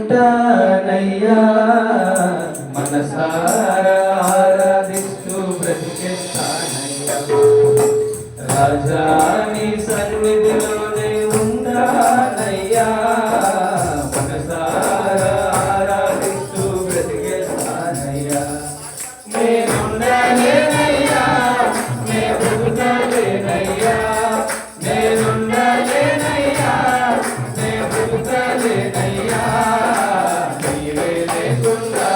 నేనుంటానయ్యా మనసారా ఆరాధిస్తూ బ్రతికేస్తానయ్యా రాజా నీ సన్నిధిలోనే ఉంటానయ్యా మనసారా ఆరాధిస్తూ బ్రతికేస్తానయ్యా నేనుండలేనయ్యా నే బ్రతుకలేనయ్యా నేనుండలేనయ్యా నే బ్రతుకలేనయ్యా నీవే లేకుండా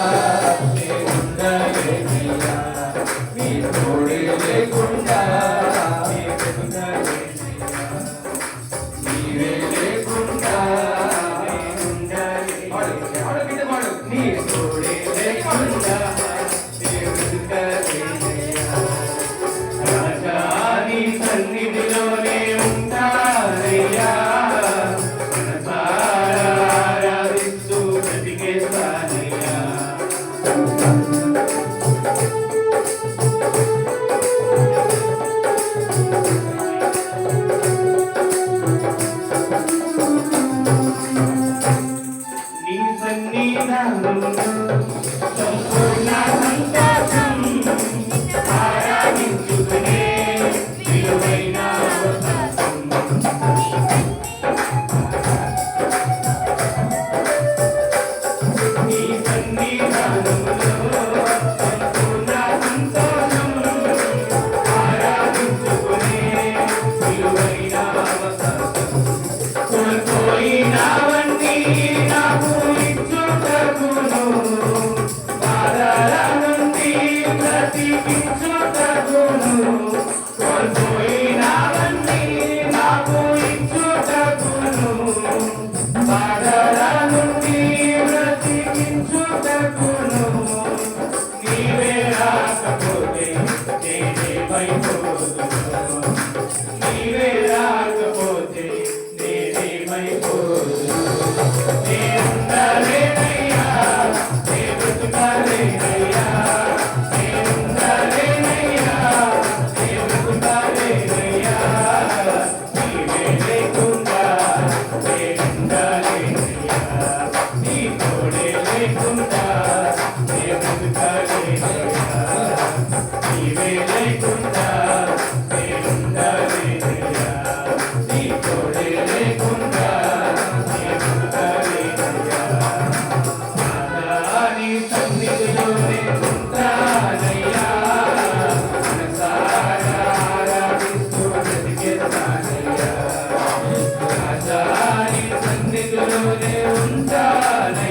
నేనుండలేనయ్యా నీ తోడే లేకుండా నే బ్రతుకలేనయ్యా నీవే లేకుండా నేనుండలేనయ్యా నీ తోడే లేకుండా నే బ్రతుకలేనయ్యా రాజా నీ సన్నిధిలోనే ఉంటానయ్యా మనసారా ఆరాధిస్తూ బ్రతికేస్తానయ్యా నీ సన్నిధానంలో సంపూర్ణ సంతోషం ఆరాధించుకునే విలువైన అవకాశం నీ సన్నిధానంలో సంపూర్ణ సంతోషం ఆరాధించుకునే విలువైన అవకాశం కోల్పోయినవన్నీ నాకు ఇచ్చుటకును బాధల నుండి బ్రతికించుటకును కోల్పోయినవన్నీ నాకు ఇచ్చుటకును బాధల నుండి బ్రతికించుటకును నీవే రాకపోతే నేనేమైపోదును నీవే రాకపోతే నేనేమైపోదును నేనుండలేనయ్యా నే బ్రతుకలేనయ్యా నేనుండలేనయ్యా నే బ్రతుకలేనయ్యా నీవే లేకుండా నేనుండలేనయ్యా నీ తోడే లేకుండా నే బ్రతుకలేనయ్యా నీవే లేకుండా నేనుండలేనయ్యా నీ తోడే లేకుండా నే బ్రతుకలేనయ్యా నీ సన్నిధిలోనే ఉంటానయ్యా మనసారా ఆరాధిస్తూ బ్రతికేస్తానయ్యా రాజా నీ సన్నిధిలోనే ఉంటానయ్యా